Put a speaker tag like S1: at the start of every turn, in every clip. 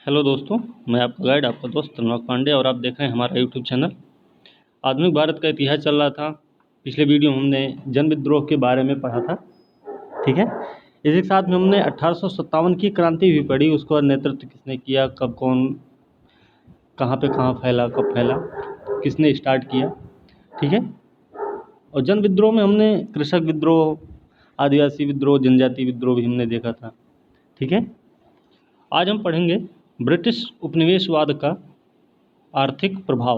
S1: Hello दोस्तों, मैं आपका गाइड, आपका दोस्त त्रिलोक पांडे और आप देख रहे हैं हमारा यूट्यूब चैनल। आधुनिक भारत का इतिहास चल रहा था। पिछले वीडियो में हमने जन विद्रोह के बारे में पढ़ा था, ठीक है। इसी के साथ में हमने 1857 की क्रांति भी पढ़ी। उसका नेतृत्व किसने किया, कब, कौन, कहाँ पे कहाँ फैला, कब फैला, किसने स्टार्ट किया, ठीक है। और जन विद्रोह में हमने कृषक विद्रोह, आदिवासी विद्रोह, जनजाति विद्रोह भी हमने देखा था, ठीक है। आज हम पढ़ेंगे ब्रिटिश उपनिवेशवाद का आर्थिक प्रभाव।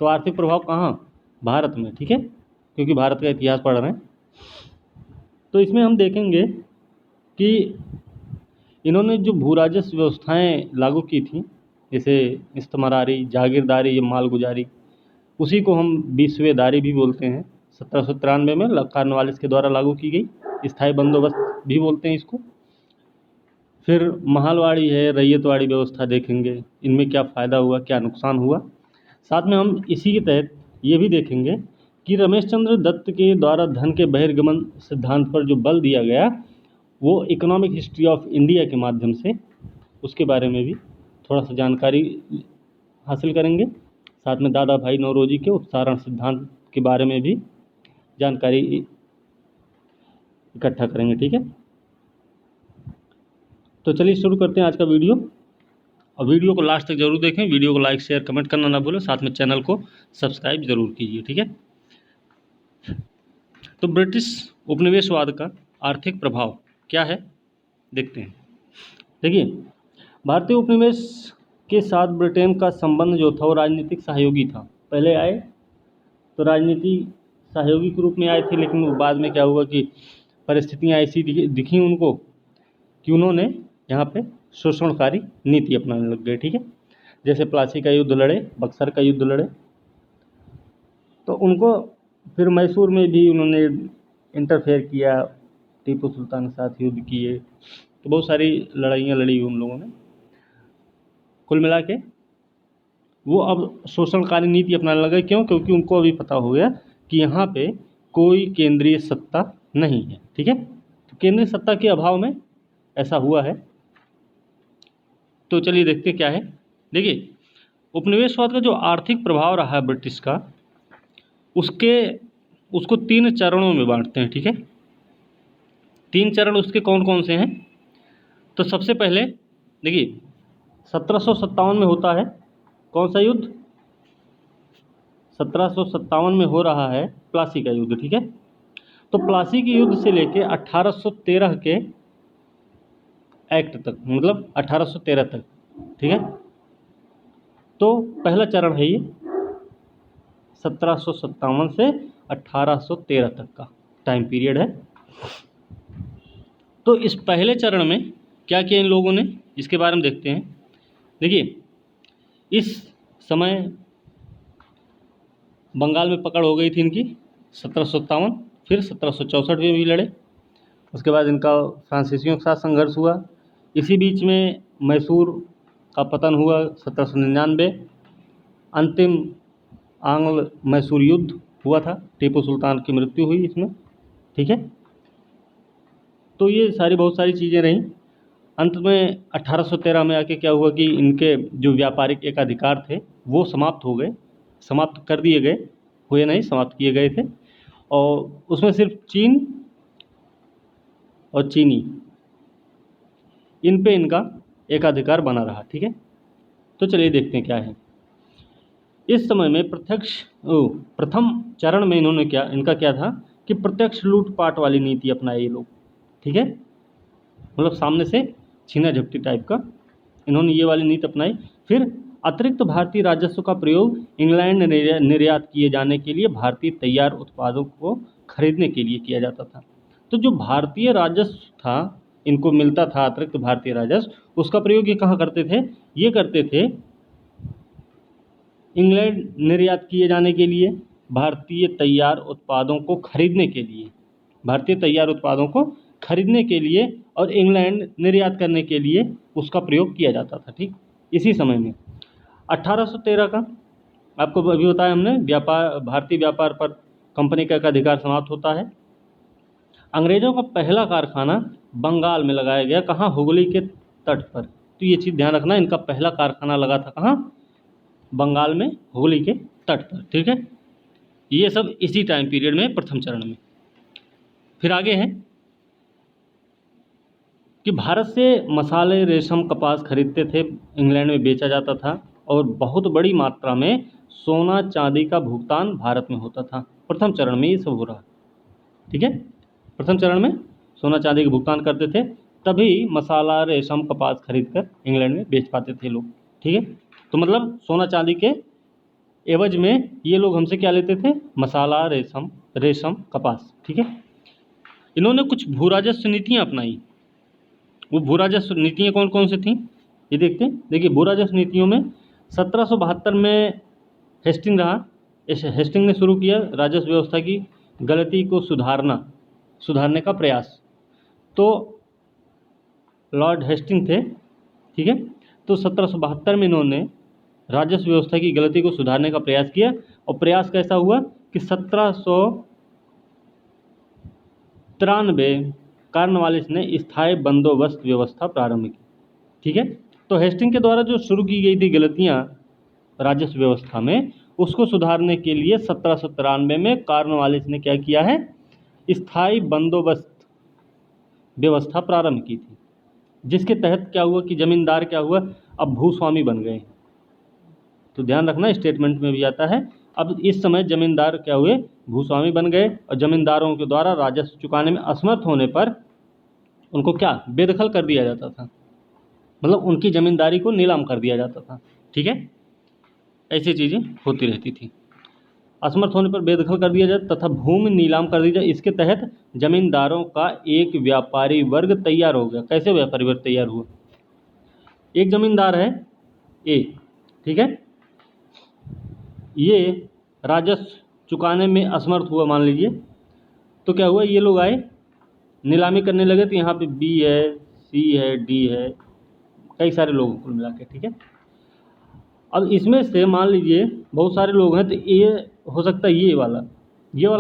S1: तो आर्थिक प्रभाव कहाँ? भारत में, ठीक है, क्योंकि भारत का इतिहास पढ़ रहे हैं। तो इसमें हम देखेंगे कि इन्होंने जो भू राजस्व व्यवस्थाएँ लागू की थी, जैसे इस्तेमारी, जागीरदारी या मालगुजारी, उसी को हम बीसवेदारी भी बोलते हैं। 1793 में कॉर्नवालिस के द्वारा लागू की गई। स्थायी बंदोबस्त भी बोलते हैं इसको। फिर महलवाड़ी है, रैयतवाड़ी व्यवस्था देखेंगे, इनमें क्या फ़ायदा हुआ, क्या नुकसान हुआ। साथ में हम इसी के तहत ये भी देखेंगे कि रमेश चंद्र दत्त के द्वारा धन के बहिर्गमन सिद्धांत पर जो बल दिया गया, वो इकोनॉमिक हिस्ट्री ऑफ इंडिया के माध्यम से, उसके बारे में भी थोड़ा सा जानकारी हासिल करेंगे। साथ में दादा भाई नौरोजी के उपसारण सिद्धांत के बारे में भी जानकारी इकट्ठा करेंगे, ठीक है। तो चलिए शुरू करते हैं आज का वीडियो। और वीडियो को लास्ट तक जरूर देखें। वीडियो को लाइक, शेयर, कमेंट करना ना भूलें। साथ में चैनल को सब्सक्राइब जरूर कीजिए, ठीक है। तो ब्रिटिश उपनिवेशवाद का आर्थिक प्रभाव क्या है, देखते हैं। देखिए, भारतीय उपनिवेश के साथ ब्रिटेन का संबंध जो था वो राजनीतिक सहयोगी था। पहले आए तो राजनीति सहयोगी के रूप में आए थे, लेकिन बाद में क्या हुआ कि परिस्थितियाँ ऐसी दिखी उनको कि उन्होंने यहाँ पे शोषणकारी नीति अपनाने लग गए, ठीक है। जैसे प्लासी का युद्ध लड़े, बक्सर का युद्ध लड़े, तो उनको फिर मैसूर में भी उन्होंने इंटरफेयर किया, टीपू सुल्तान के साथ युद्ध किए, तो बहुत सारी लड़ाइयाँ लड़ी उन लोगों ने। कुल मिला के वो अब शोषणकारी नीति अपनाने लगे। क्यों? क्योंकि उनको अभी पता हो गया कि यहाँ पे कोई केंद्रीय सत्ता नहीं है, ठीक है। तो केंद्रीय सत्ता के अभाव में ऐसा हुआ है। तो चलिए देखते क्या है। देखिए, उपनिवेशवाद का जो आर्थिक प्रभाव रहा है ब्रिटिश का, उसको 3 चरणों में बांटते हैं, ठीक है। 3 चरण उसके कौन कौन से हैं? तो सबसे पहले देखिए, 1757 में होता है कौन सा युद्ध? 1757 में हो रहा है प्लासी का युद्ध, ठीक है। तो प्लासी के युद्ध से लेके 1813 के एक्ट तक, मतलब 1813 तक, ठीक है। तो पहला चरण है ये, 1757 से 1813 तक का टाइम पीरियड है। तो इस पहले चरण में क्या किया इन लोगों ने, इसके बारे में देखते हैं। देखिए, इस समय बंगाल में पकड़ हो गई थी इनकी 1757, फिर 1764 में भी लड़े। उसके बाद इनका फ्रांसीसियों के साथ संघर्ष हुआ। इसी बीच में मैसूर का पतन हुआ 1799। अंतिम आंग्ल मैसूर युद्ध हुआ था, टीपू सुल्तान की मृत्यु हुई इसमें, ठीक है। तो ये बहुत सारी चीज़ें रहीं। अंत में 1813 में आके क्या हुआ कि इनके जो व्यापारिक एकाधिकार थे वो समाप्त हो गए, समाप्त कर दिए गए, हुए नहीं, समाप्त किए गए थे। और उसमें सिर्फ चीन और चीनी, इन पे इनका एकाधिकार बना रहा, ठीक है। तो चलिए देखते हैं क्या है। इस समय में प्रथम चरण में इनका क्या था कि प्रत्यक्ष लूटपाट वाली नीति अपनाई ये लोग, ठीक है। मतलब सामने से छीना झपटी टाइप का इन्होंने ये वाली नीति अपनाई। फिर अतिरिक्त भारतीय राजस्व का प्रयोग इंग्लैंड निर्यात किए जाने के लिए भारतीय तैयार उत्पादों को खरीदने के लिए किया जाता था। तो जो भारतीय राजस्व था, इनको मिलता था अतिरिक्त भारतीय राजस्व, उसका प्रयोग ये कहाँ करते थे? ये करते थे इंग्लैंड निर्यात किए जाने के लिए, भारतीय तैयार उत्पादों को खरीदने के लिए, भारतीय तैयार उत्पादों को खरीदने के लिए और इंग्लैंड निर्यात करने के लिए उसका प्रयोग किया जाता था, ठीक। इसी समय में 1813 का आपको अभी बताया हमने, भारतीय व्यापार पर कंपनी का अधिकार समाप्त होता है। अंग्रेजों का पहला कारखाना बंगाल में लगाया गया, कहाँ? हुगली के तट पर, तो ये चीज़ ध्यान रखना, इनका पहला कारखाना लगा था कहाँ? बंगाल में, हुगली के तट पर। ठीक है, ये सब इसी टाइम पीरियड में, प्रथम चरण में। फिर आगे है कि भारत से मसाले, रेशम, कपास खरीदते थे, इंग्लैंड में बेचा जाता था, और बहुत बड़ी मात्रा में सोना चांदी का भुगतान भारत में होता था। प्रथम चरण में ये सब हो रहा। ठीक है, प्रथम चरण में सोना चांदी का भुगतान करते थे, तभी मसाला, रेशम, कपास खरीद कर इंग्लैंड में बेच पाते थे लोग। ठीक है, तो मतलब सोना चांदी के एवज में ये लोग हमसे क्या लेते थे? मसाला, रेशम, कपास। ठीक है, इन्होंने कुछ भू राजस्व नीतियाँ अपनाई। वो भू राजस्व नीतियाँ कौन कौन सी थीं ये देखते हैं। देखिए, भू राजस्व नीतियों में 1772 में हेस्टिंग रहा। इस हेस्टिंग ने शुरू किया राजस्व व्यवस्था की गलती को सुधारने का प्रयास। तो लॉर्ड हेस्टिंग थे। ठीक है, तो 1772 में इन्होंने राजस्व व्यवस्था की गलती को सुधारने का प्रयास किया, और प्रयास कैसा हुआ कि 1793 कॉर्नवालिस ने स्थायी बंदोबस्त व्यवस्था प्रारंभ की। ठीक है, तो हेस्टिंग के द्वारा जो शुरू की गई थी गलतियां राजस्व व्यवस्था में, उसको सुधारने के लिए 1793 में कॉर्नवालिस ने क्या किया है? स्थायी बंदोबस्त व्यवस्था प्रारंभ की थी, जिसके तहत क्या हुआ कि जमींदार क्या हुआ? अब भूस्वामी बन गए। तो ध्यान रखना, स्टेटमेंट में भी आता है। अब इस समय जमींदार क्या हुए? भूस्वामी बन गए, और जमींदारों के द्वारा राजस्व चुकाने में असमर्थ होने पर उनको क्या? बेदखल कर दिया जाता था, मतलब उनकी जमींदारी को नीलाम कर दिया जाता था। ठीक है, ऐसी चीज़ें होती रहती थी। असमर्थ होने पर बेदखल कर दिया जाए तथा भूमि नीलाम कर दी जाए। इसके तहत जमींदारों का एक व्यापारी वर्ग तैयार हो गया। कैसे व्यापारी वर्ग तैयार हुआ? एक जमींदार है ए, ठीक है, ये राजस्व चुकाने में असमर्थ हुआ मान लीजिए, तो क्या हुआ? ये लोग आए, नीलामी करने लगे, तो यहाँ पे बी है, सी है, डी है, कई सारे लोगों को मिला के। ठीक है, अब इसमें से मान लीजिए बहुत सारे लोग हैं, तो ये हो सकता है ये वाला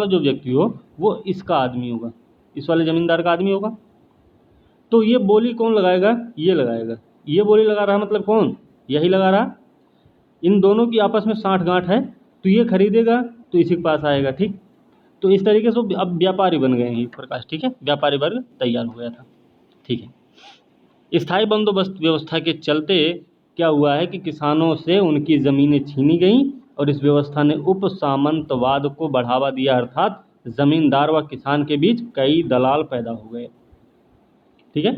S1: जो व्यक्ति हो वो इसका आदमी होगा, इस वाले जमींदार का आदमी होगा। तो ये बोली कौन लगाएगा? ये लगाएगा। ये बोली लगा रहा मतलब कौन? यही लगा रहा। इन दोनों की आपस में साठ गांठ है, तो ये खरीदेगा तो इसी के पास आएगा। ठीक, तो इस तरीके से अब व्यापारी बन गए हैं इस प्रकार। ठीक है, व्यापारी वर्ग तैयार हो गया था। ठीक है, स्थायी बंदोबस्त व्यवस्था के चलते क्या हुआ है कि किसानों से उनकी ज़मीनें छीनी गईं, और इस व्यवस्था ने उपसामंतवाद को बढ़ावा दिया, अर्थात ज़मींदार व किसान के बीच कई दलाल पैदा हो गए। ठीक है,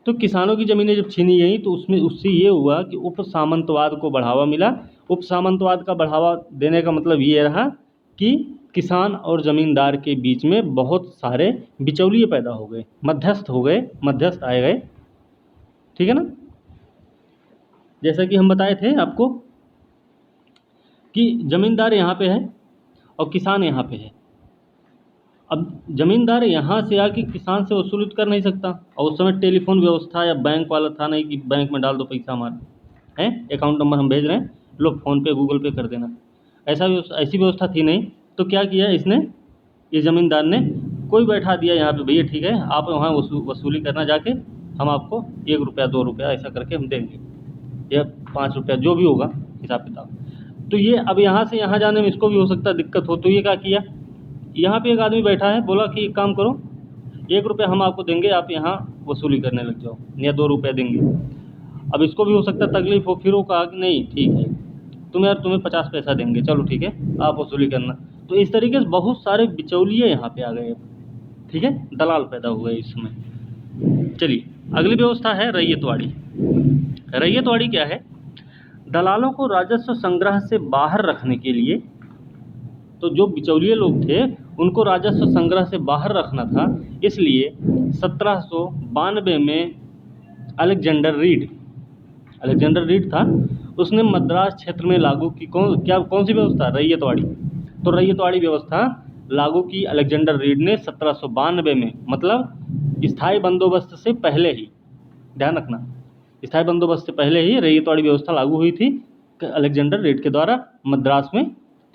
S1: तो किसानों की ज़मीनें जब छीनी गई तो उससे ये हुआ कि उपसामंतवाद को बढ़ावा मिला। उपसामंतवाद का बढ़ावा देने का मतलब ये रहा कि किसान और ज़मींदार के बीच में बहुत सारे बिचौलिए पैदा हो गए, मध्यस्थ हो गए, मध्यस्थ आए गए। ठीक है ना, जैसा कि हम बताए थे आपको कि जमींदार यहाँ पे है और किसान यहाँ पे है। अब जमींदार यहाँ से आके किसान से वसूली कर नहीं सकता, और उस समय टेलीफोन व्यवस्था या बैंक वाला था नहीं कि बैंक में डाल दो पैसा हमारा है, अकाउंट नंबर हम भेज रहे हैं, लो फ़ोन पे गूगल पे कर देना, ऐसी व्यवस्था थी नहीं। तो क्या किया इसने, ये ज़मींदार ने कोई बैठा दिया यहाँ पे, भैया ठीक है आप वहाँ वसूली करना जाके, हम आपको 1 रुपया 2 रुपया ऐसा करके हम देंगे, या 5 रुपया जो भी होगा हिसाब किताब। तो ये अब यहाँ से यहाँ जाने में इसको भी हो सकता है दिक्कत हो, तो ये क्या किया, यहाँ पे एक आदमी बैठा है, बोला कि एक काम करो, 1 रुपया हम आपको देंगे, आप यहाँ वसूली करने लग जाओ, या 2 रुपया देंगे। अब इसको भी हो सकता है तकलीफ हो, फिर वो कहा कि नहीं ठीक है तुम्हें 50 पैसा देंगे, चलो ठीक है आप वसूली करना। तो इस तरीके से बहुत सारे बिचौलिए यहाँ पे आ गए। ठीक है, दलाल पैदा हुए इस समय। चलिए अगली व्यवस्था है रैयतवाड़ी। रैयतवाड़ी क्या है? दलालों को राजस्व संग्रह से बाहर रखने के लिए, तो जो बिचौलिए लोग थे उनको राजस्व संग्रह से बाहर रखना था, इसलिए 1792 में अलेक्जेंडर रीड था, उसने मद्रास क्षेत्र में लागू की कौन सी व्यवस्था? रैयतवाड़ी। तो रैयतवाड़ी व्यवस्था लागू की अलेक्जेंडर रीड ने 1792 में, मतलब स्थायी बंदोबस्त से पहले ही, ध्यान रखना, स्थायी बंदोबस्त से पहले ही रैयतवाड़ी व्यवस्था लागू हुई थी अलेक्जेंडर रीड के द्वारा मद्रास में।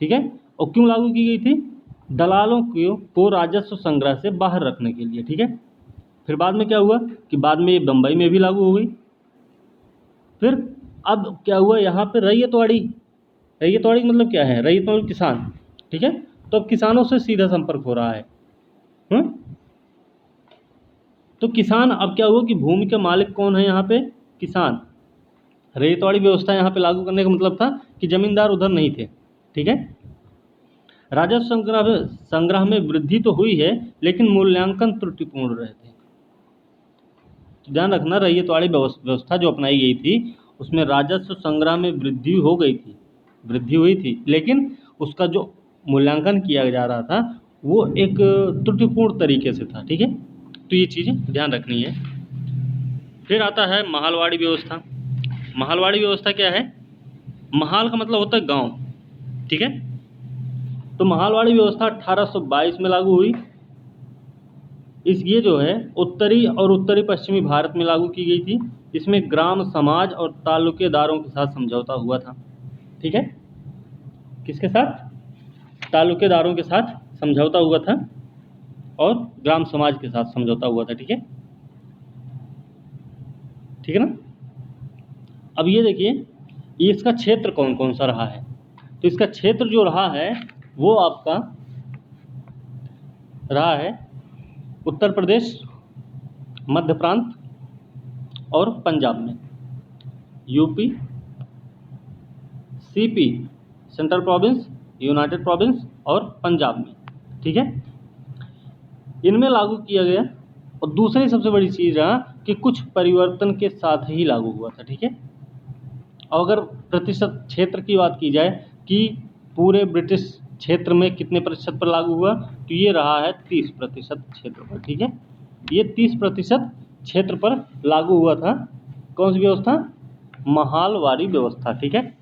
S1: ठीक है, और क्यों लागू की गई थी? दलालों को राजस्व संग्रह से बाहर रखने के लिए। ठीक है, फिर बाद में क्या हुआ कि बाद में ये बम्बई में भी लागू हो गई। फिर अब क्या हुआ यहाँ पे, रैयतवाड़ी। रैयतवाड़ी मतलब क्या है, रैयत मतलब किसान, ठीक है। तो अब किसानों से सीधा संपर्क हो रहा है। हम्म तो किसान, अब क्या हुआ कि भूमि के मालिक कौन है यहाँ पे, किसान। रैयतवाड़ी व्यवस्था यहाँ पे लागू करने का मतलब था कि जमींदार उधर नहीं थे, ठीक है। राजस्व संग्रह में वृद्धि तो हुई है, लेकिन मूल्यांकन त्रुटिपूर्ण रहे थे। तो ध्यान रखना, रैयतवाड़ी व्यवस्था जो अपनाई गई थी उसमें राजस्व संग्रह में वृद्धि हो गई थी, वृद्धि हुई थी, लेकिन उसका जो मूल्यांकन किया जा रहा था वो एक त्रुटिपूर्ण तरीके से था, ठीक है। तो ये चीज़ें ध्यान रखनी है। फिर आता है महालवाड़ी व्यवस्था। महालवाड़ी व्यवस्था क्या है, महाल का मतलब होता है गांव, ठीक है। तो महालवाड़ी व्यवस्था 1822 में लागू हुई। ये जो है उत्तरी और उत्तरी पश्चिमी भारत में लागू की गई थी। इसमें ग्राम समाज और तालुकेदारों के साथ समझौता हुआ था, ठीक है। किसके साथ, तालुकेदारों के साथ समझौता हुआ था और ग्राम समाज के साथ समझौता हुआ था, ठीक है, ठीक है ना। अब ये देखिए, इसका क्षेत्र कौन कौन सा रहा है। तो इसका क्षेत्र जो रहा है वो आपका रहा है उत्तर प्रदेश, मध्य प्रांत और पंजाब में। UP, CP central province, United province और पंजाब में, ठीक है, इनमें लागू किया गया। और दूसरी सबसे बड़ी चीज़ रहा कि कुछ परिवर्तन के साथ ही लागू हुआ था, ठीक है। और अगर प्रतिशत क्षेत्र की बात की जाए कि पूरे ब्रिटिश क्षेत्र में कितने प्रतिशत पर लागू हुआ, तो ये रहा है 30% क्षेत्र पर, ठीक है। ये 30% क्षेत्र पर लागू हुआ था। कौन सी व्यवस्था, महालवाड़ी व्यवस्था, ठीक है।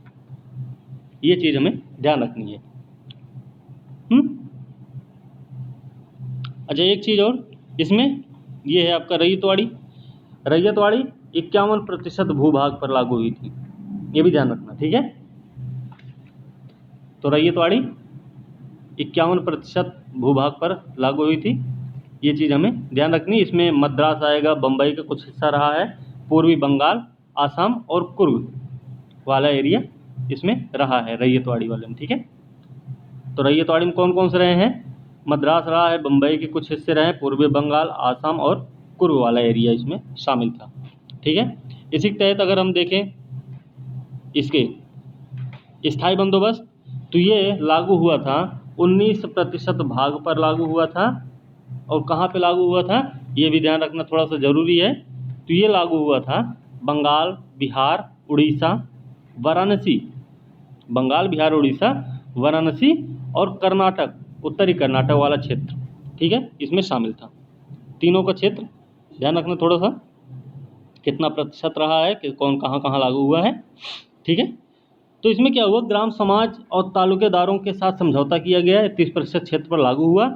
S1: ये चीज़ हमें ध्यान रखनी है। अच्छा, एक चीज़ और इसमें, ये है आपका रैयतवाड़ी। रैयतवाड़ी 51% भूभाग पर लागू हुई थी, ये भी ध्यान रखना, ठीक है। तो रैयतवाड़ी 51% भूभाग पर लागू हुई थी, ये चीज़ हमें ध्यान रखनी। इसमें मद्रास आएगा, बम्बई का कुछ हिस्सा रहा है, पूर्वी बंगाल, आसाम और कुर्ग वाला एरिया इसमें रहा है रैयतवाड़ी वाले में, ठीक है। तो रैयतवाड़ी में कौन कौन से रहे हैं, मद्रास रहा है, बम्बई के कुछ हिस्से रहे, पूर्वी बंगाल, आसाम और कुर्ग वाला एरिया इसमें शामिल था, ठीक है। इसी के तहत अगर हम देखें इसके स्थायी बंदोबस्त, तो ये लागू हुआ था 19% भाग पर लागू हुआ था। और कहाँ पे लागू हुआ था, ये भी ध्यान रखना थोड़ा सा ज़रूरी है। तो ये लागू हुआ था बंगाल, बिहार, उड़ीसा, वाराणसी, बंगाल, बिहार, उड़ीसा, वाराणसी और कर्नाटक, उत्तरी कर्नाटक वाला क्षेत्र, ठीक है, इसमें शामिल था। तीनों का क्षेत्र ध्यान रखना थोड़ा सा, कितना प्रतिशत रहा है कि कौन कहाँ कहाँ लागू हुआ है, ठीक है। तो इसमें क्या हुआ, ग्राम समाज और तालुकेदारों के साथ समझौता किया गया है, 30% क्षेत्र पर लागू हुआ।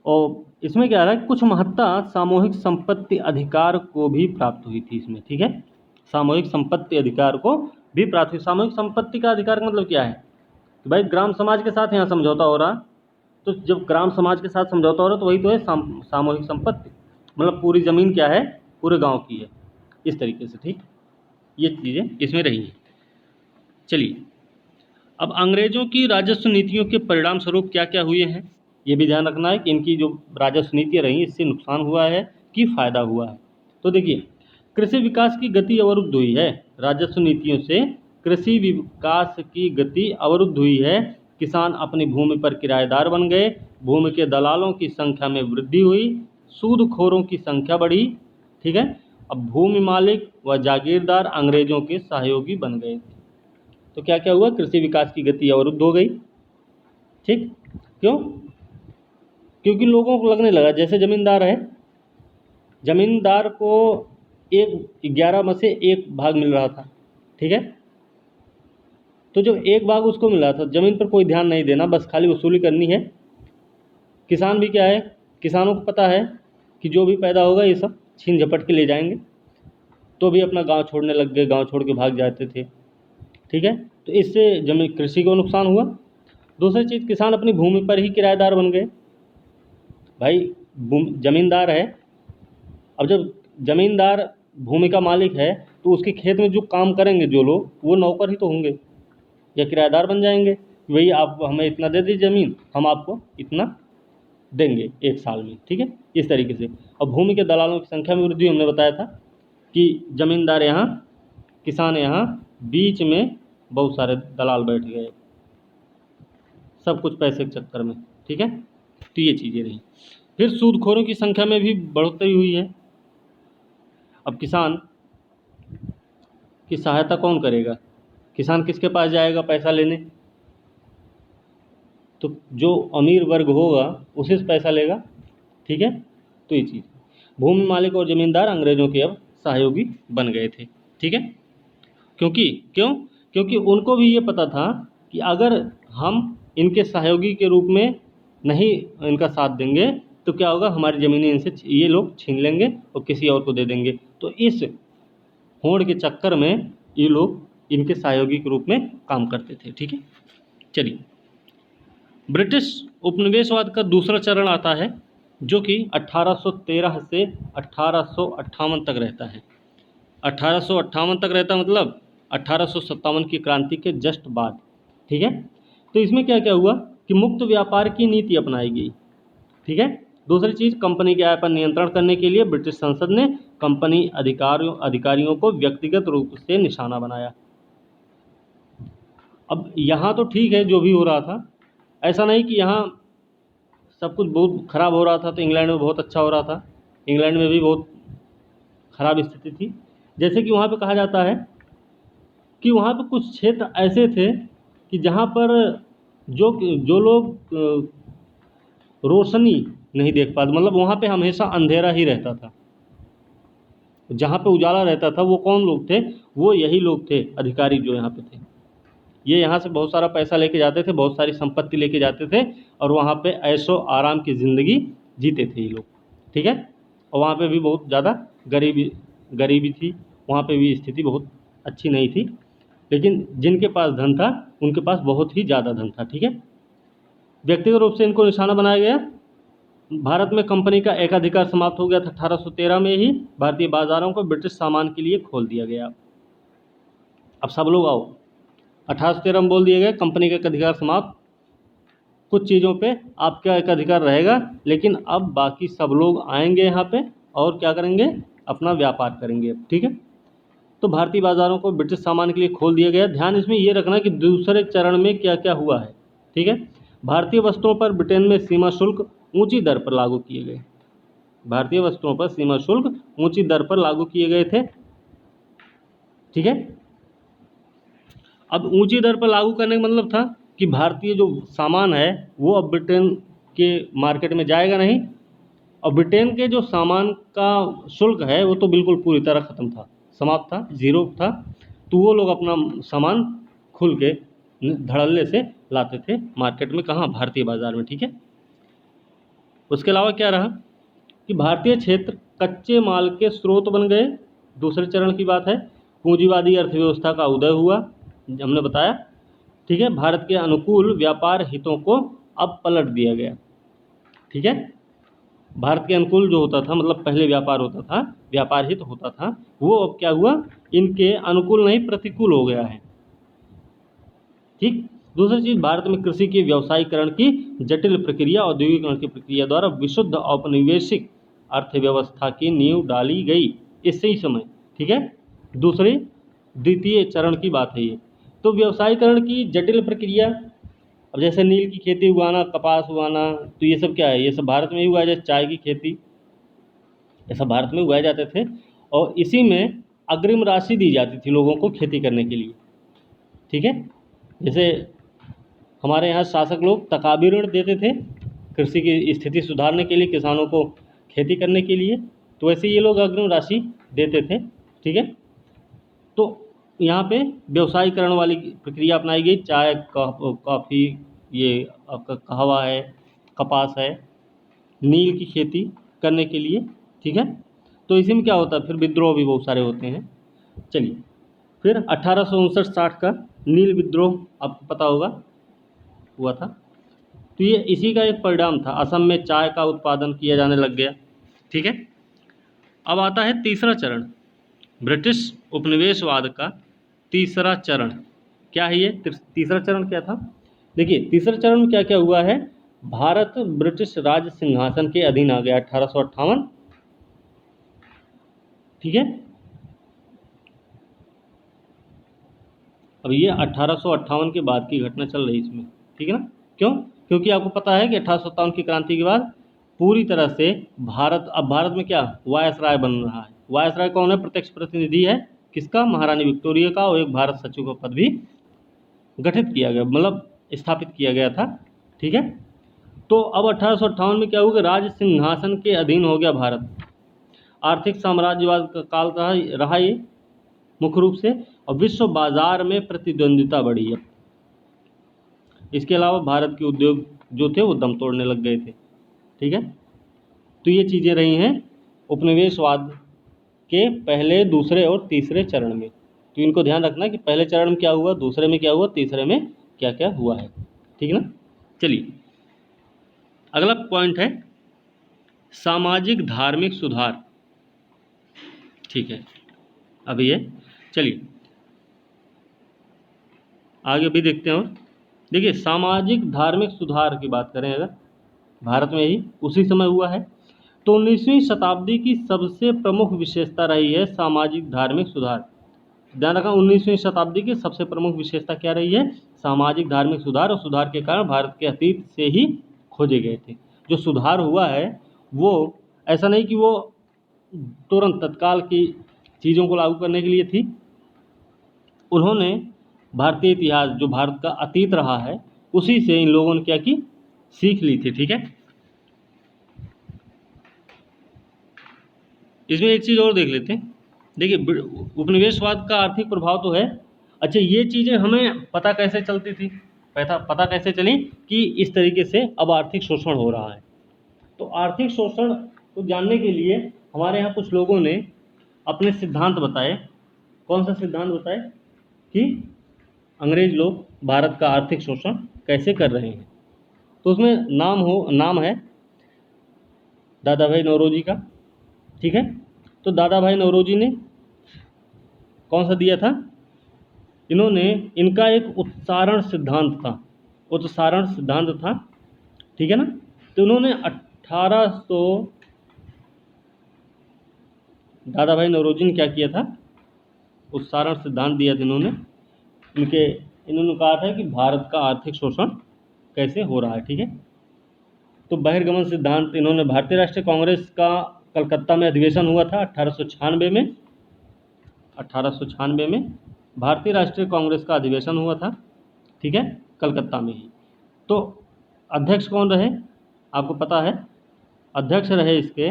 S1: और इसमें क्या रहा है, कुछ महत्ता सामूहिक संपत्ति अधिकार को भी प्राप्त हुई थी इसमें, ठीक है। सामूहिक संपत्ति अधिकार को भी प्राप्त हुई। सामूहिक संपत्ति का अधिकार का मतलब क्या है कि भाई ग्राम समाज के साथ यहाँ समझौता हो रहा, तो जब ग्राम समाज के साथ समझौता हो रहा तो वही तो है सामूहिक संपत्ति, मतलब पूरी ज़मीन क्या है, पूरे गांव की है, इस तरीके से, ठीक। ये चीज़ें इसमें रही हैं। चलिए, अब अंग्रेजों की राजस्व नीतियों के परिणाम स्वरूप क्या क्या हुए हैं, ये भी ध्यान रखना है कि इनकी जो राजस्व नीतियाँ रही इससे नुकसान हुआ है कि फ़ायदा हुआ है। तो देखिए, कृषि विकास की गति अवरुद्ध हुई है। राजस्व नीतियों से कृषि विकास की गति अवरुद्ध हुई है। किसान अपनी भूमि पर किराएदार बन गए, भूमि के दलालों की संख्या में वृद्धि हुई, सूदखोरों की संख्या बढ़ी, ठीक है। अब भूमि मालिक व जागीरदार अंग्रेजों के सहयोगी बन गए। तो क्या क्या हुआ, कृषि विकास की गति अवरुद्ध हो गई, ठीक। क्यों, क्योंकि लोगों को लगने लगा जैसे जमींदार है, जमींदार को 11 में से 1 भाग मिल रहा था, ठीक है। तो जो 1 भाग उसको मिल रहा था, ज़मीन पर कोई ध्यान नहीं देना, बस खाली वसूली करनी है। किसान भी क्या है, किसानों को पता है कि जो भी पैदा होगा ये सब छीन झपट के ले जाएंगे, तो भी अपना गांव छोड़ने लग गए, गांव छोड़ के भाग जाते थे, ठीक है। तो इससे जमीन कृषि को नुकसान हुआ। दूसरी चीज़, किसान अपनी भूमि पर ही किराएदार बन गए। भाई ज़मींदार है, अब जब ज़मींदार भूमि का मालिक है तो उसके खेत में जो काम करेंगे जो लोग, वो नौकर ही तो होंगे या किराएदार बन जाएंगे कि भाई आप हमें इतना दे दीजिए ज़मीन, हम आपको इतना देंगे 1 साल में, ठीक है, इस तरीके से। और भूमि के दलालों की संख्या में वृद्धि हमने बताया था कि ज़मींदार यहाँ, किसान यहाँ, बीच में बहुत सारे दलाल बैठ गए, सब कुछ पैसे के चक्कर में, ठीक है। तो ये चीज़ें रही। फिर सूदखोरों की संख्या में भी बढ़ोतरी हुई है। अब किसान की सहायता कौन करेगा? किसान किसके पास जाएगा पैसा लेने? तो जो अमीर वर्ग होगा उसी से पैसा लेगा, ठीक है। तो ये चीज़, भूमि मालिक और ज़मींदार अंग्रेज़ों के अब सहयोगी बन गए थे, ठीक है। क्योंकि उनको भी ये पता था कि अगर हम इनके सहयोगी के रूप में नहीं इनका साथ देंगे तो क्या होगा, हमारी ज़मीनें इनसे ये लोग छीन लेंगे और किसी और को दे देंगे। तो इस होड़ के चक्कर में ये लोग इनके सहयोगी के रूप में काम करते थे, ठीक है। चलिए, ब्रिटिश उपनिवेशवाद का दूसरा चरण आता है जो कि 1813 से 1858 तक रहता है। 1858 तक रहता मतलब 1857 की क्रांति के जस्ट बाद, ठीक है। तो इसमें क्या क्या हुआ कि मुक्त व्यापार की नीति अपनाई गई, ठीक है। दूसरी चीज़, कंपनी के आय पर नियंत्रण करने के लिए ब्रिटिश संसद ने कंपनी अधिकारियों को व्यक्तिगत रूप से निशाना बनाया। अब यहाँ तो ठीक है जो भी हो रहा था, ऐसा नहीं कि यहाँ सब कुछ बहुत ख़राब हो रहा था तो इंग्लैंड में बहुत अच्छा हो रहा था। इंग्लैंड में भी बहुत ख़राब स्थिति थी। जैसे कि वहाँ पे कहा जाता है कि वहाँ पे कुछ क्षेत्र ऐसे थे कि जहाँ पर जो लोग रोशनी नहीं देख पाते, मतलब वहाँ पे हमेशा अंधेरा ही रहता था। जहाँ पे उजाला रहता था वो कौन लोग थे? वो यही लोग थे, अधिकारी जो यहाँ पे थे। ये यहाँ से बहुत सारा पैसा लेके जाते थे, बहुत सारी संपत्ति लेके जाते थे और वहाँ पे ऐशो आराम की ज़िंदगी जीते थे ये लोग, ठीक है। और वहाँ पे भी बहुत ज़्यादा गरीबी थी, वहाँ पे भी स्थिति बहुत अच्छी नहीं थी, लेकिन जिनके पास धन था उनके पास बहुत ही ज़्यादा धन था, ठीक है। व्यक्तिगत रूप से इनको निशाना बनाया गया। भारत में कंपनी का एकाधिकार समाप्त हो गया था 1813 में ही। भारतीय बाजारों को ब्रिटिश सामान के लिए खोल दिया गया। अब सब लोग आओ, 1813 में बोल दिया गया कंपनी का एकाधिकार समाप्त, कुछ चीज़ों पे आपका एकाधिकार रहेगा, लेकिन अब बाकी सब लोग आएंगे यहाँ पे और क्या करेंगे, अपना व्यापार करेंगे, ठीक है। तो भारतीय बाजारों को ब्रिटिश सामान के लिए खोल दिया गया। ध्यान इसमें ये रखना कि दूसरे चरण में क्या क्या हुआ है, ठीक है। भारतीय वस्तुओं पर ब्रिटेन में सीमा शुल्क ऊंची दर पर लागू किए गए। भारतीय वस्तुओं पर सीमा शुल्क ऊंची दर पर लागू किए गए थे, ठीक है। अब ऊंची दर पर लागू करने का मतलब था कि भारतीय जो सामान है वो अब ब्रिटेन के मार्केट में जाएगा नहीं, और ब्रिटेन के जो सामान का शुल्क है वो तो बिल्कुल पूरी तरह ख़त्म था, समाप्त था, ज़ीरो था। तो वो लोग अपना सामान खुल के धड़ल्ले से लाते थे मार्केट में, कहाँ, भारतीय बाज़ार में, ठीक है। उसके अलावा क्या रहा कि भारतीय क्षेत्र कच्चे माल के स्रोत बन गए। दूसरे चरण की बात है, पूंजीवादी अर्थव्यवस्था का उदय हुआ, हमने बताया, ठीक है। भारत के अनुकूल व्यापार हितों को अब पलट दिया गया, ठीक है। भारत के अनुकूल जो होता था, मतलब पहले व्यापार होता था, व्यापार हित होता था, वो अब क्या हुआ, इनके अनुकूल नहीं प्रतिकूल हो गया है, ठीक। दूसरी चीज़, भारत में कृषि के व्यवसायीकरण की जटिल प्रक्रिया, औद्योगिकरण की प्रक्रिया द्वारा विशुद्ध औपनिवेशिक अर्थव्यवस्था की नींव डाली गई इसी समय, ठीक है। द्वितीय चरण की बात है ये। तो व्यवसायीकरण की जटिल प्रक्रिया, अब जैसे नील की खेती उगाना, कपास उगाना, तो ये सब क्या है, ये सब भारत में ही उगाया जाए, चाय की खेती, ये सब भारत में उगाए जाते थे और इसी में अग्रिम राशि दी जाती थी लोगों को खेती करने के लिए, ठीक है। जैसे हमारे यहाँ शासक लोग तकाबी ऋण देते थे कृषि की स्थिति सुधारने के लिए, किसानों को खेती करने के लिए, तो वैसे ये लोग अग्रिम राशि देते थे, ठीक है। तो यहाँ पे व्यवसायीकरण वाली प्रक्रिया अपनाई गई। चाय, कॉफ़ी, ये आपका कहवा है, कपास है, नील की खेती करने के लिए, ठीक है। तो इसी में क्या होता है, फिर विद्रोह भी बहुत सारे होते हैं। चलिए, फिर 1859-60 का नील विद्रोह आपको पता होगा हुआ था, तो ये इसी का एक परिणाम था। असम में चाय का उत्पादन किया जाने लग गया, ठीक है। अब आता है तीसरा चरण, ब्रिटिश उपनिवेशवाद का तीसरा चरण क्या है? ये तीसरा चरण क्या था? देखिए तीसरा चरण में क्या क्या हुआ है। भारत ब्रिटिश राज सिंहासन के अधीन आ गया 1858, ठीक है। अब ये 1858 के बाद की घटना चल रही है इसमें, ठीक है ना। क्यों? क्योंकि आपको पता है कि 1857 की क्रांति के बाद पूरी तरह से अब भारत में क्या वायसराय बन रहा है। वायसराय कौन है? प्रत्यक्ष प्रतिनिधि है किसका? महारानी विक्टोरिया का। और एक भारत सचिव का पद भी गठित किया गया, मतलब स्थापित किया गया था, ठीक है। तो अब 1858 में क्या हुआ कि राज सिंहासन के अधीन हो गया भारत। आर्थिक साम्राज्यवाद का काल रहा ये मुख्य रूप से, और विश्व बाजार में प्रतिद्वंदिता बढ़ी है। इसके अलावा भारत के उद्योग जो थे वो दम तोड़ने लग गए थे, ठीक है। तो ये चीज़ें रही हैं उपनिवेशवाद के पहले, दूसरे और तीसरे चरण में। तो इनको ध्यान रखना कि पहले चरण में क्या हुआ, दूसरे में क्या हुआ, तीसरे में क्या क्या हुआ है, ठीक है ना। चलिए अगला पॉइंट है सामाजिक धार्मिक सुधार, ठीक है। अब ये चलिए आगे भी देखते हैं। और देखिए सामाजिक धार्मिक सुधार की बात करें अगर भारत में ही उसी समय हुआ है, तो 19वीं शताब्दी की सबसे प्रमुख विशेषता रही है सामाजिक धार्मिक सुधार। ध्यान रखना 19वीं शताब्दी की सबसे प्रमुख विशेषता क्या रही है? सामाजिक धार्मिक सुधार। और सुधार के कारण भारत के अतीत से ही खोजे गए थे। जो सुधार हुआ है वो ऐसा नहीं कि वो तुरंत तत्काल की चीज़ों को लागू करने के लिए थी। उन्होंने भारतीय इतिहास जो भारत का अतीत रहा है उसी से इन लोगों ने क्या की, सीख ली थी, ठीक है। इसमें एक चीज़ और देख लेते हैं। देखिए उपनिवेशवाद का आर्थिक प्रभाव तो है। अच्छा ये चीज़ें हमें पता कैसे चलती थी? पता कैसे चली कि इस तरीके से अब आर्थिक शोषण हो रहा है। तो आर्थिक शोषण को जानने के लिए हमारे यहाँ कुछ लोगों ने अपने सिद्धांत बताए। कौन सा सिद्धांत बताए? कि अंग्रेज लोग भारत का आर्थिक शोषण कैसे कर रहे हैं। तो उसमें नाम है दादा भाई नौरोजी का, ठीक है। तो दादा भाई नौरोजी ने कौन सा दिया था? इन्होंने इनका एक उत्सारण सिद्धांत था, ठीक है ना। तो उन्होंने 1800 दादा भाई नौरोजी ने क्या किया था? उत्सारण सिद्धांत दिया था इन्होंने। इन्होंने कहा था कि भारत का आर्थिक शोषण कैसे हो रहा है, ठीक है। तो बहिर्गमन सिद्धांत इन्होंने भारतीय राष्ट्रीय कांग्रेस का कलकत्ता में अधिवेशन हुआ था 1896 में भारतीय राष्ट्रीय कांग्रेस का अधिवेशन हुआ था, ठीक है, कलकत्ता में ही। तो अध्यक्ष कौन रहे आपको पता है? अध्यक्ष रहे इसके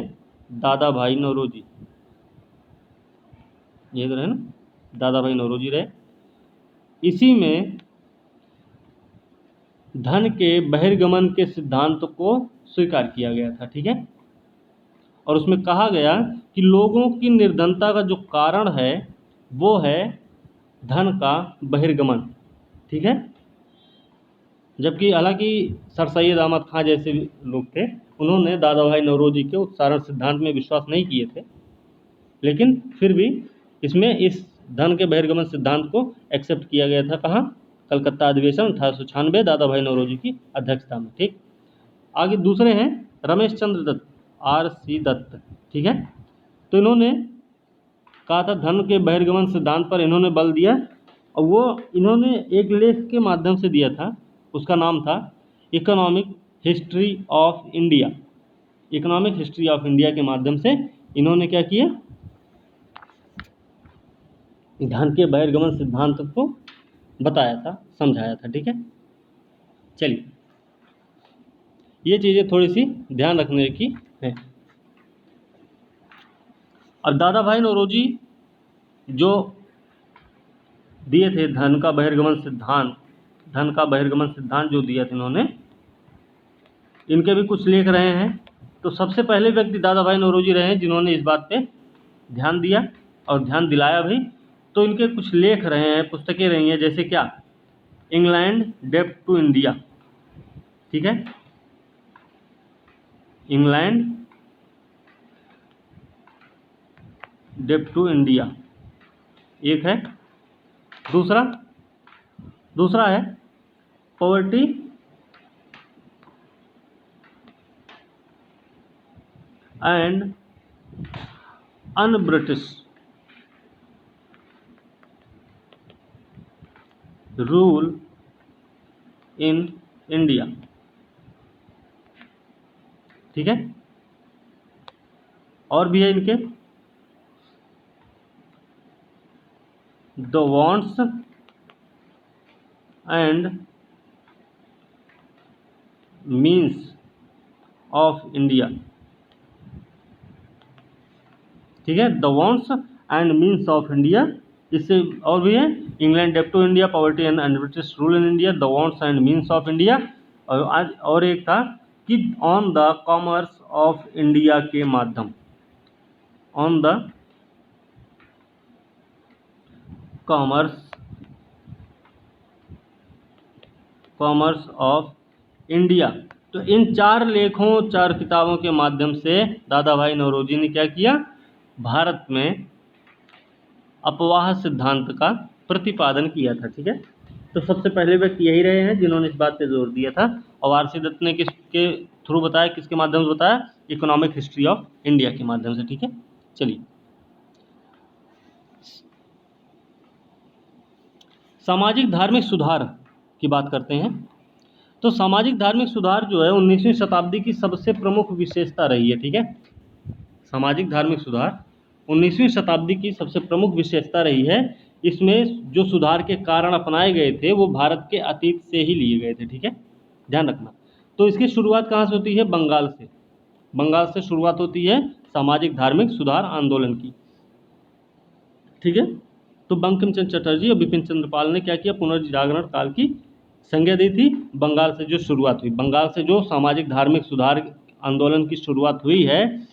S1: दादा भाई नौरोजी, ये तो रहे ना, दादा भाई नौरोजी रहे। इसी में धन के बहिर्गमन के सिद्धांत को स्वीकार किया गया था, ठीक है। और उसमें कहा गया कि लोगों की निर्धनता का जो कारण है वो है धन का बहिर्गमन, ठीक है। जबकि हालांकि सर सैयद अहमद खां जैसे लोग थे, उन्होंने दादा भाई नौरोजी के उत्सारण सिद्धांत में विश्वास नहीं किए थे, लेकिन फिर भी इसमें इस धन के बहिर्गमन सिद्धांत को एक्सेप्ट किया गया था। कहाँ? कलकत्ता अधिवेशन 1896 दादा भाई नौरोजी की अध्यक्षता में, ठीक। आगे दूसरे हैं रमेश चंद्र दत्त, RC दत्त, ठीक है। तो इन्होंने कहा था धन के बहिर्गमन सिद्धांत पर इन्होंने बल दिया, और वो इन्होंने एक लेख के माध्यम से दिया था, उसका नाम था economic history of India. Economic history of India के माध्यम से इन्होंने क्या किया? धन के बहिर्गमन सिद्धांत को बताया था, समझाया था, ठीक है। चलिए ये चीज़ें थोड़ी सी ध्यान रखने की है। और दादा भाई नौरोजी जो दिए थे धन का बहिर्गमन सिद्धांत जो दिया था इन्होंने, इनके भी कुछ लेख रहे हैं। तो सबसे पहले व्यक्ति दादा भाई नौरोजी रहे हैं जिन्होंने इस बात पे ध्यान दिया और ध्यान दिलाया भी। तो इनके कुछ लेख रहे हैं, पुस्तकें रही हैं, जैसे क्या? इंग्लैंड डेब्ट टू इंडिया, ठीक है, इंग्लैंड डेब्ट टू इंडिया, एक है। दूसरा है poverty and un British rule in India. ठीक है, और भी है इनके, the wants and means of India. ठीक है, the wants and means of India. इससे और भी है, इंग्लैंड डेप्ट to India, poverty and British rule in India, the wants and means of India. और आज और एक था कि on the commerce of India के माध्यम, on the commerce of India. तो इन 4 लेखों, 4 किताबों के माध्यम से दादा भाई नौरोजी ने क्या किया, भारत में अपवाह सिद्धांत का प्रतिपादन किया था। ठीक है, तो सबसे पहले व्यक्ति यही रहे हैं जिन्होंने इस बात पे जोर दिया था। और आर.सी. दत्त ने किसके थ्रू बताया, किसके माध्यम से बताया, इकोनॉमिक हिस्ट्री ऑफ इंडिया के माध्यम से। ठीक है, चलिए सामाजिक धार्मिक सुधार की बात करते हैं। तो सामाजिक धार्मिक सुधार जो है 19वीं शताब्दी की सबसे प्रमुख विशेषता रही है। ठीक है, सामाजिक धार्मिक सुधार 19वीं शताब्दी की सबसे प्रमुख विशेषता रही है। इसमें जो सुधार के कारण अपनाए गए थे वो भारत के अतीत से ही लिए गए थे। ठीक है, ध्यान रखना। तो इसकी शुरुआत कहाँ से होती है, बंगाल से। बंगाल से शुरुआत होती है सामाजिक धार्मिक सुधार आंदोलन की। ठीक है, तो बंकिम चंद्र चटर्जी और बिपिन चंद्र पाल ने क्या किया, पुनर्जागरण काल की संज्ञा दी थी। बंगाल से जो शुरुआत हुई, बंगाल से जो सामाजिक धार्मिक सुधार आंदोलन की शुरुआत हुई है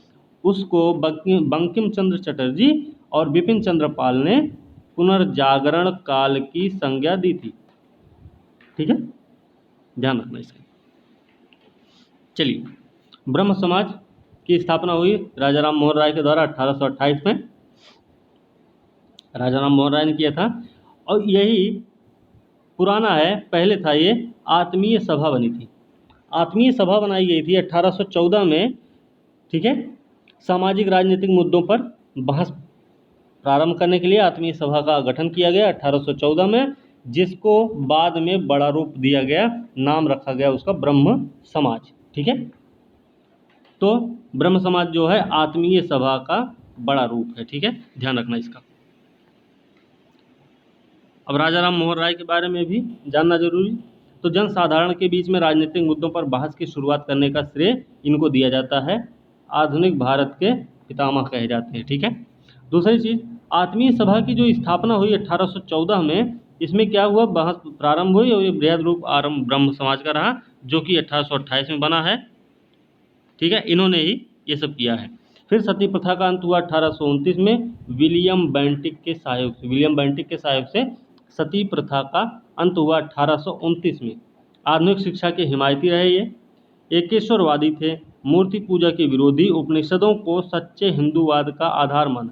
S1: उसको बंकिम चंद्र चटर्जी और बिपिन चंद्र पाल ने पुनर्जागरण काल की संज्ञा दी थी। ठीक है, ध्यान रखना इसका। चलिए, ब्रह्म समाज की स्थापना हुई राजा राम मोहन राय के द्वारा 1828 में। राजा राम मोहन राय ने किया था, और यही पुराना है। पहले था ये आत्मीय सभा बनी थी, आत्मीय सभा बनाई गई थी 1814 में। ठीक है, सामाजिक राजनीतिक मुद्दों पर बहस प्रारंभ करने के लिए आत्मीय सभा का गठन किया गया 1814 में, जिसको बाद में बड़ा रूप दिया गया, नाम रखा गया उसका ब्रह्म समाज। ठीक है, तो ब्रह्म समाज जो है आत्मीय सभा का बड़ा रूप है। ठीक है, ध्यान रखना इसका। अब राजा राम मोहन राय के बारे में भी जानना जरूरी। तो जनसाधारण के बीच में राजनीतिक मुद्दों पर बहस की शुरुआत करने का श्रेय इनको दिया जाता है, आधुनिक भारत के पितामह कहे जाते हैं। ठीक है, दूसरी चीज़, आत्मीय सभा की जो स्थापना हुई 1814 में, इसमें क्या हुआ, बहस प्रारंभ हुई और ये बृहद रूप आरंभ ब्रह्म समाज का रहा, जो कि 1828 में बना है। ठीक है, इन्होंने ही ये सब किया है। फिर सती प्रथा का अंत हुआ 1829 में विलियम बेंटिक के सहयोग से। विलियम बेंटिक के सहयोग से सती प्रथा का अंत हुआ 1829 में। आधुनिक शिक्षा के हिमायती रहे ये, एकेश्वरवादी थे, मूर्ति पूजा के विरोधी, उपनिषदों को सच्चे हिंदूवाद का आधार माना।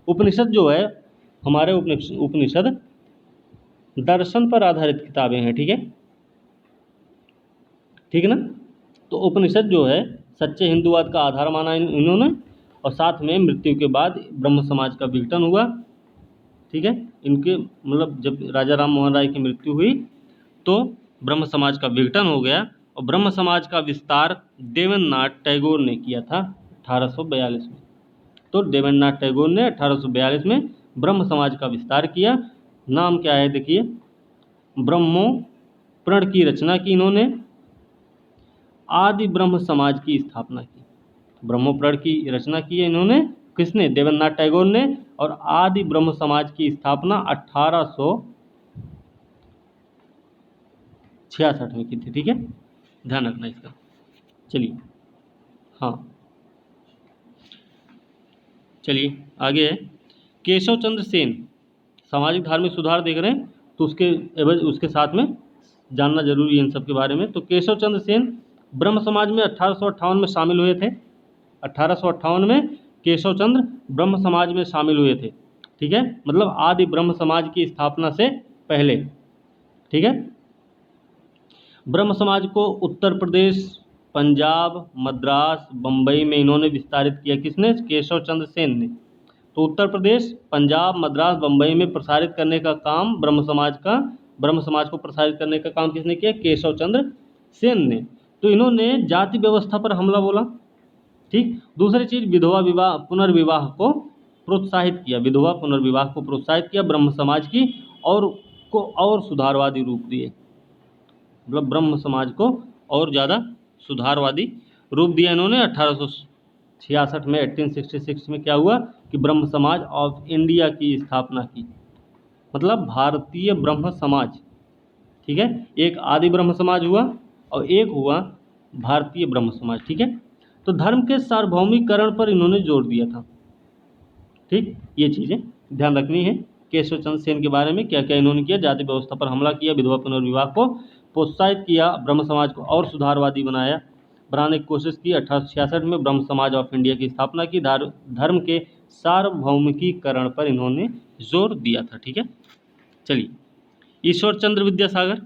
S1: उपनिषद जो है, हमारे उपनिषद दर्शन पर आधारित किताबें हैं। ठीक है, ठीक है ना। तो उपनिषद जो है सच्चे हिंदूवाद का आधार माना इन्होंने, और साथ में मृत्यु के बाद ब्रह्म समाज का विघटन हुआ। ठीक है, इनके मतलब जब राजा राम मोहन राय की मृत्यु हुई तो ब्रह्म समाज का विघटन हो गया, और ब्रह्म समाज का विस्तार देवेंद्रनाथ टैगोर ने किया था 1842 में। तो देवेंद्रनाथ टैगोर ने 1842 में ब्रह्म समाज का विस्तार किया। नाम क्या है, देखिए, ब्रह्मोप्रण की रचना की इन्होंने, आदि ब्रह्म समाज की स्थापना की। ब्रह्मोप्रण की रचना की है इन्होंने, किसने, देवेंद्रनाथ टैगोर ने, और आदि ब्रह्म समाज की स्थापना 1866 में की थी। ठीक है, ध्यान रखना इसका। चलिए, हाँ, चलिए आगे है केशव चंद्र सेन। सामाजिक धार्मिक सुधार देख रहे हैं तो उसके साथ में जानना जरूरी है इन सब के बारे में। तो केशव चंद्र सेन ब्रह्म समाज में 1858 में शामिल हुए थे। 1858 में केशव चंद्र ब्रह्म समाज में शामिल हुए थे। ठीक है, मतलब आदि ब्रह्म समाज की स्थापना से पहले। ठीक है, ब्रह्म समाज को उत्तर प्रदेश, पंजाब, मद्रास, बम्बई में इन्होंने विस्तारित किया। किसने? केशव चंद्र सेन ने। तो उत्तर प्रदेश, पंजाब, मद्रास, बम्बई में प्रसारित करने का काम ब्रह्म समाज को प्रसारित करने का काम किसने किया? केशव चंद्र सेन ने। तो इन्होंने जाति व्यवस्था पर हमला बोला। ठीक। दूसरी चीज, विधवा विवाह पुनर्विवाह को प्रोत्साहित किया। विधवा पुनर्विवाह को प्रोत्साहित किया ब्रह्म समाज की, और सुधारवादी रूप दिए। मतलब ब्रह्म समाज को और ज़्यादा सुधारवादी रूप दिया इन्होंने। 1866 में 1866 में क्या हुआ कि ब्रह्म समाज ऑफ इंडिया की स्थापना की। मतलब भारतीय ब्रह्म समाज। ठीक है, एक आदि ब्रह्म समाज हुआ और एक हुआ भारतीय ब्रह्म समाज। ठीक है, तो धर्म के सार्वभौमिकरण पर इन्होंने जोर दिया था। ठीक, ये चीज़ें ध्यान रखनी है। केशव चंद्र सेन के बारे में क्या क्या इन्होंने किया? जाति व्यवस्था पर हमला किया, विधवा पुनर्विवाह को प्रोत्साहित किया, ब्रह्म समाज को और सुधारवादी बनाने की कोशिश की। 1866 में ब्रह्म समाज ऑफ इंडिया की स्थापना की। धर्म के सार्वभौमिकीकरण पर इन्होंने जोर दिया था। ठीक है, चलिए ईश्वर चंद्र विद्यासागर,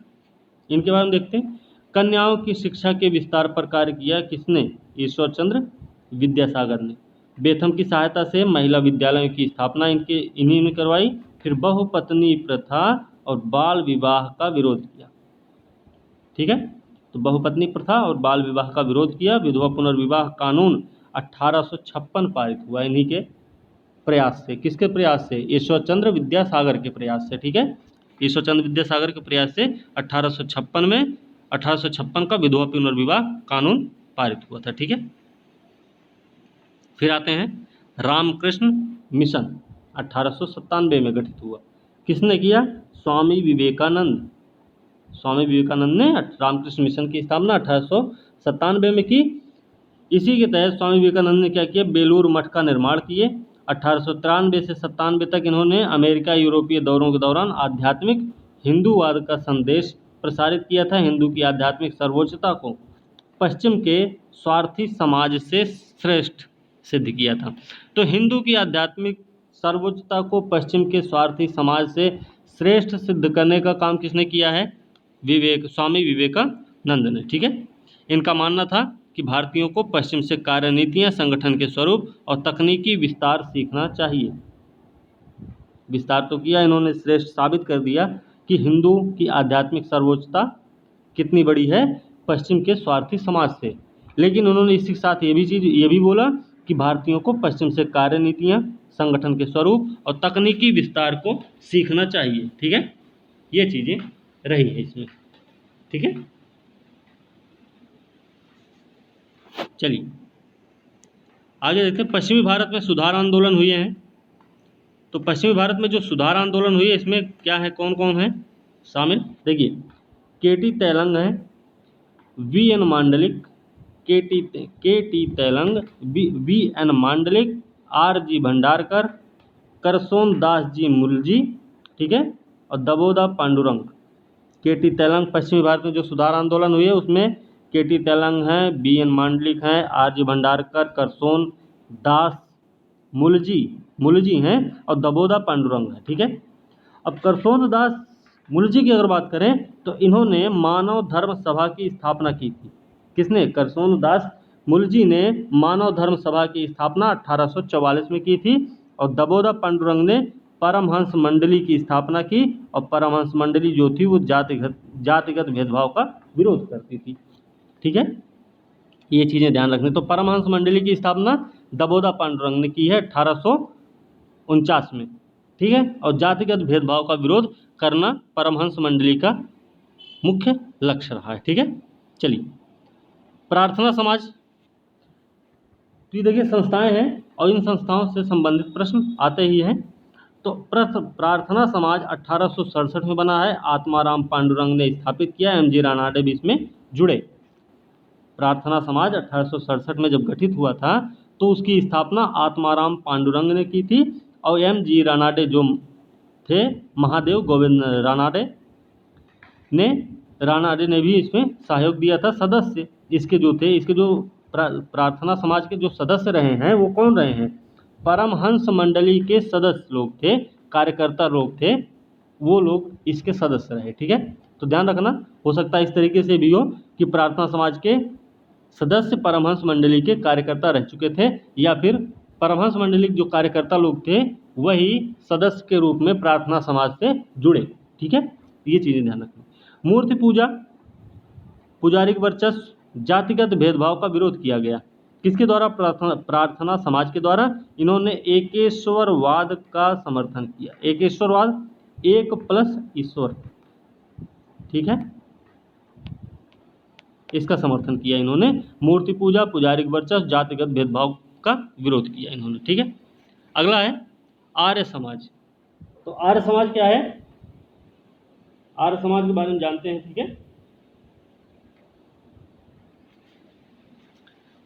S1: इनके बारे में देखते हैं। कन्याओं की शिक्षा के विस्तार पर कार्य किया। किसने? ईश्वर चंद्र विद्यासागर ने। बेथम की सहायता से महिला विद्यालयों की स्थापना इन्हीं ने करवाई। फिर बहुपत्नी प्रथा और बाल विवाह का विरोध किया। ठीक है, तो बहुपत्नी प्रथा और बाल विवाह का विरोध किया। विधवा पुनर्विवाह कानून 1856 पारित हुआ इन्हीं के प्रयास से। किसके प्रयास से? ईश्वर चंद्र विद्यासागर के प्रयास से। ठीक है, ईश्वर चंद्र विद्यासागर के प्रयास से 1856 का विधवा पुनर्विवाह कानून पारित हुआ था। ठीक है, फिर आते हैं रामकृष्ण मिशन, 1897 में गठित हुआ। किसने किया? स्वामी विवेकानंद। स्वामी विवेकानंद ने रामकृष्ण मिशन की स्थापना 1897 में की। इसी के तहत स्वामी विवेकानंद ने क्या किया? बेलूर मठ का निर्माण किए। 1893 से 97 तक इन्होंने अमेरिका यूरोपीय दौरों के दौरान आध्यात्मिक हिंदूवाद का संदेश प्रसारित किया था। हिंदू की आध्यात्मिक सर्वोच्चता को पश्चिम के स्वार्थी समाज से श्रेष्ठ सिद्ध किया था। तो हिंदू की आध्यात्मिक सर्वोच्चता को पश्चिम के स्वार्थी समाज से श्रेष्ठ सिद्ध करने का काम किसने किया है? स्वामी विवेकानंद ने। ठीक है, इनका मानना था कि भारतीयों को पश्चिम से कार्यनीतियां, संगठन के स्वरूप और तकनीकी विस्तार सीखना चाहिए। विस्तार तो किया इन्होंने, श्रेष्ठ साबित कर दिया कि हिंदू की आध्यात्मिक सर्वोच्चता कितनी बड़ी है पश्चिम के स्वार्थी समाज से। लेकिन उन्होंने इसी के साथ ये भी बोला कि भारतीयों को पश्चिम से कार्यनीतियां, संगठन के स्वरूप और तकनीकी विस्तार को सीखना चाहिए। ठीक है, ये चीज़ें रही है इसमें। ठीक है, चलिए आगे देखते हैं। पश्चिमी भारत में सुधार आंदोलन हुए हैं। तो पश्चिमी भारत में जो सुधार आंदोलन हुए इसमें क्या है, कौन कौन है शामिल? देखिए, केटी तेलंग है, वी.एन. मांडलिक, केटी तेलंग, वी.एन. मांडलिक, आर.जी. भंडारकर, करसोन दास जी मुलजी, ठीक है, और दबोदा पांडुरंग। केटी तेलंग, पश्चिमी भारत में जो सुधार आंदोलन हुए उसमें केटी तेलंग हैं, वी.एन. मांडलिक हैं, आर.जी. भंडारकर, करसोन दास मुलजी हैं और दबोदा पांडुरंग है। ठीक है, अब करसोन दास मुलजी की अगर बात करें तो इन्होंने मानव धर्म सभा की स्थापना की थी। किसने? करसोन दास मुलजी ने मानव धर्म सभा की स्थापना 1844 में की थी। और दबोदा पांडुरंग ने परमहंस मंडली की स्थापना की। और परमहंस मंडली जो थी वो जातिगत भेदभाव का विरोध करती थी। ठीक है, ये चीज़ें ध्यान रखनी। तो परमहंस मंडली की स्थापना दबोदा पांडुरंग ने की है 1849 में। ठीक है, और जातिगत भेदभाव का विरोध करना परमहंस मंडली का मुख्य लक्ष्य रहा है। ठीक है, चलिए प्रार्थना समाज। तो ये देखिए संस्थाएं हैं और इन संस्थाओं से संबंधित प्रश्न आते ही हैं। तो प्रार्थना समाज 1867 में बना है, आत्माराम पांडुरंग ने स्थापित किया, एम.जी. रानाडे भी इसमें जुड़े। प्रार्थना समाज 1867 में जब गठित हुआ था तो उसकी स्थापना आत्माराम पांडुरंग ने की थी। और एम.जी. रानाडे जो थे, महादेव गोविंद रानाडे ने भी इसमें सहयोग दिया था। सदस्य इसके जो प्रार्थना समाज के जो सदस्य रहे हैं वो कौन रहे हैं? परमहंस मंडली के सदस्य लोग थे, कार्यकर्ता लोग थे, वो लोग इसके सदस्य रहे। ठीक है, तो ध्यान रखना, हो सकता है इस तरीके से भी हो कि प्रार्थना समाज के सदस्य परमहंस मंडली के कार्यकर्ता रह चुके थे, या फिर परमहंस मंडली के जो कार्यकर्ता लोग थे वही सदस्य के रूप में प्रार्थना समाज से जुड़े। ठीक है, ये चीज़ें ध्यान रखना। मूर्ति पूजा, पुजारिक वर्चस्व, जातिगत भेदभाव का विरोध किया गया। किसके द्वारा? प्रार्थना समाज के द्वारा। इन्होंने एकेश्वरवाद का समर्थन किया। एकेश्वरवाद, एक प्लस ईश्वर, ठीक है, इसका समर्थन किया इन्होंने। मूर्ति पूजा, पुजारिक वर्चस्व, जातिगत भेदभाव का विरोध किया इन्होंने। ठीक है, अगला है आर्य समाज। तो आर्य समाज क्या है? आर्य समाज के बारे में जानते हैं। ठीक है,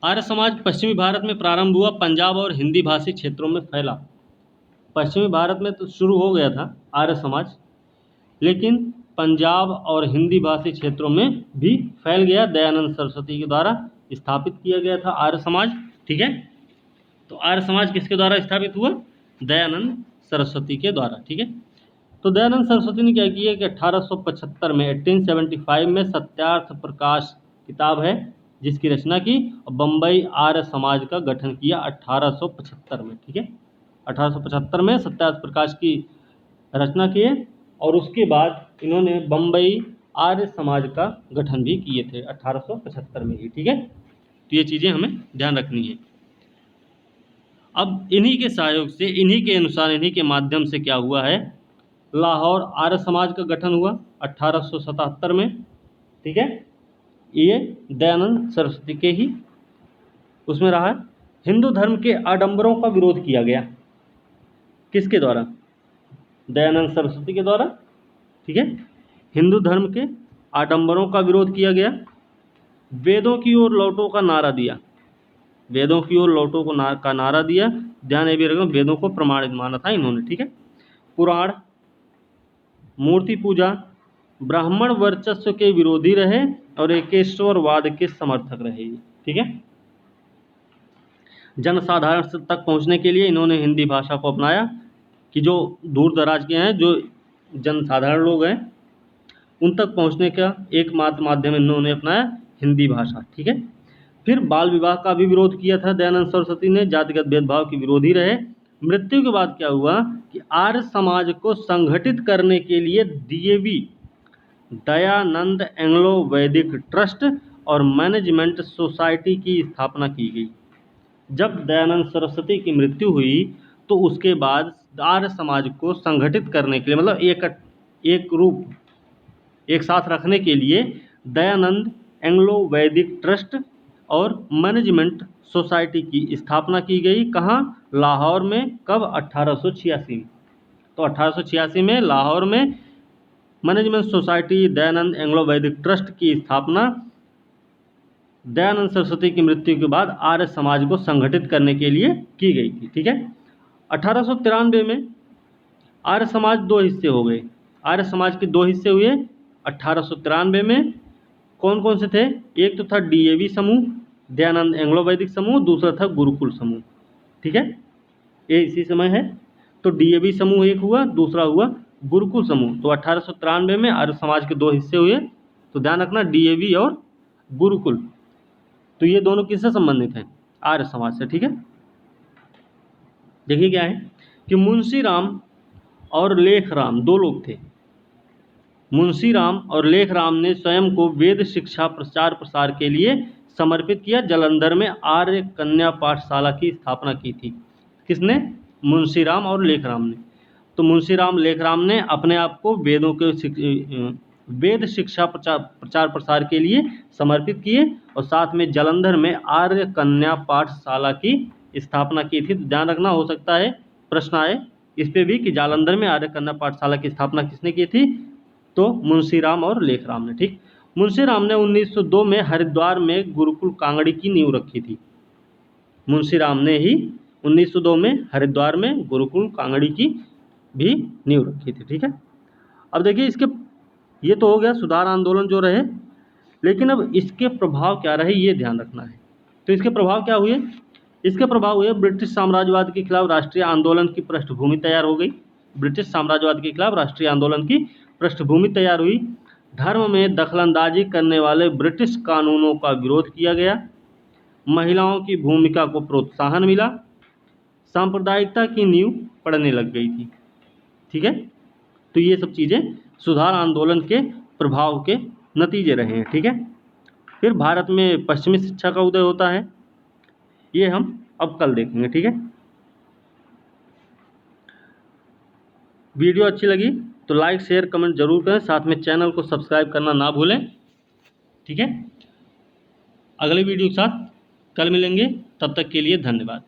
S1: आर्य समाज पश्चिमी भारत में प्रारंभ हुआ, पंजाब और हिंदी भाषी क्षेत्रों में फैला। पश्चिमी भारत में तो शुरू हो गया था आर्य समाज, लेकिन पंजाब और हिंदी भाषी क्षेत्रों में भी फैल गया। दयानंद सरस्वती के द्वारा स्थापित किया गया था आर्य समाज। ठीक है, तो आर्य समाज किसके द्वारा स्थापित हुआ? दयानंद सरस्वती के द्वारा। ठीक है, तो दयानंद सरस्वती ने क्या किया कि 1875 में 1875 में सत्यार्थ प्रकाश किताब है जिसकी रचना की, और बम्बई आर्य समाज का गठन किया 1875 में। ठीक है, 1875 में सत्यार्थ प्रकाश की रचना किए, और उसके बाद इन्होंने बम्बई आर्य समाज का गठन भी किए थे 1875 में ही। ठीक है, तो ये चीज़ें हमें ध्यान रखनी है। अब इन्हीं के सहयोग से, इन्हीं के अनुसार, इन्हीं के माध्यम से क्या हुआ है, लाहौर आर्य समाज का गठन हुआ 1877 में। ठीक है, ये दयानंद सरस्वती के ही उसमें रहा है। हिंदू धर्म के आडंबरों का विरोध किया गया। किसके द्वारा? दयानंद सरस्वती के द्वारा। ठीक है, हिंदू धर्म के आडंबरों का विरोध किया गया। वेदों की ओर लौटो का नारा दिया। वेदों की ओर लौटो का नारा दिया। ध्यान ये भी रखना, वेदों को प्रमाणित माना था इन्होंने। ठीक है, पुराण, मूर्ति पूजा, ब्राह्मण वर्चस्व के विरोधी रहे और एकेश्वरवाद के समर्थक रहे। ठीक है, जनसाधारण तक पहुंचने के लिए इन्होंने हिंदी भाषा को अपनाया, कि जो दूर दराज के हैं, जो जनसाधारण लोग हैं, उन तक पहुंचने का एकमात्र माध्यम इन्होंने अपनाया हिंदी भाषा। ठीक है, फिर बाल विवाह का भी विरोध किया था दयानंद सरस्वती ने, जातिगत भेदभाव के विरोधी रहे। मृत्यु के बाद क्या हुआ कि आर्य समाज को संगठित करने के लिए डीएवी, दयानंद एंग्लो वैदिक ट्रस्ट और मैनेजमेंट सोसाइटी की स्थापना की गई। जब दयानंद सरस्वती की मृत्यु हुई तो उसके बाद आर्य समाज को संगठित करने के लिए, मतलब एक रूप, एक साथ रखने के लिए दयानंद एंग्लो वैदिक ट्रस्ट और मैनेजमेंट सोसाइटी की स्थापना की गई। कहाँ? लाहौर में। कब? 1886 में। तो 1886 में लाहौर में मैनेजमेंट सोसाइटी, दयानंद एंग्लो वैदिक ट्रस्ट की स्थापना दयानंद सरस्वती की मृत्यु के बाद आर्य समाज को संगठित करने के लिए की गई थी। ठीक है, 1893 में आर्य समाज दो हिस्से हो गए। आर्य समाज के दो हिस्से हुए 1893 में। कौन कौन से थे? एक तो था डीएवी समूह, दयानंद एंग्लो वैदिक समूह, दूसरा था गुरुकुल समूह। ठीक है, ये इसी समय है। तो डीएवी समूह एक हुआ, दूसरा हुआ गुरुकुल समूह। तो 1893 में आर्य समाज के दो हिस्से हुए। तो ध्यान रखना, डीएवी और गुरुकुल, तो ये दोनों किससे संबंधित हैं? आर्य समाज से। ठीक है, देखिए क्या है कि मुंशी राम और लेख राम दो लोग थे। मुंशी राम और लेख राम ने स्वयं को वेद शिक्षा प्रचार प्रसार के लिए समर्पित किया। जालंधर में आर्य कन्या पाठशाला की स्थापना की थी। किसने? मुंशी राम और लेख राम ने। तो मुंशी राम, लेख राम ने अपने आप को वेदों के वेद शिक्षा प्रचार प्रसार के लिए समर्पित किए, और साथ में जालंधर में आर्य कन्या पाठशाला की स्थापना की थी। तो ध्यान रखना, हो सकता है प्रश्न आए इस पे भी कि जालंधर में आर्य कन्या पाठशाला की स्थापना किसने की थी? तो मुंशी राम और लेख राम ने। ठीक, मुंशी राम ने 1902 में हरिद्वार में गुरुकुल कांगड़ी की नींव रखी थी। मुंशी राम ने ही 1902 में हरिद्वार में गुरुकुल कांगड़ी की भी नींव रखी थी। ठीक है, अब देखिए इसके, ये तो हो गया सुधार आंदोलन जो रहे, लेकिन अब इसके प्रभाव क्या रहे ये ध्यान रखना है। तो इसके प्रभाव क्या हुए इसके प्रभाव हुए ब्रिटिश साम्राज्यवाद के खिलाफ राष्ट्रीय आंदोलन की पृष्ठभूमि तैयार हो गई। ब्रिटिश साम्राज्यवाद के खिलाफ राष्ट्रीय आंदोलन की पृष्ठभूमि तैयार हुई। धर्म में दखलंदाजी करने वाले ब्रिटिश कानूनों का विरोध किया गया। महिलाओं की भूमिका को प्रोत्साहन मिला। सांप्रदायिकता की नींव पड़ने लग गई थी। ठीक है, तो ये सब चीज़ें सुधार आंदोलन के प्रभाव के नतीजे रहे हैं। ठीक है, फिर भारत में पश्चिमी शिक्षा का उदय होता है, ये हम अब कल देखेंगे। ठीक है, वीडियो अच्छी लगी तो लाइक शेयर कमेंट जरूर करें, साथ में चैनल को सब्सक्राइब करना ना भूलें। ठीक है, अगले वीडियो के साथ कल मिलेंगे, तब तक के लिए धन्यवाद।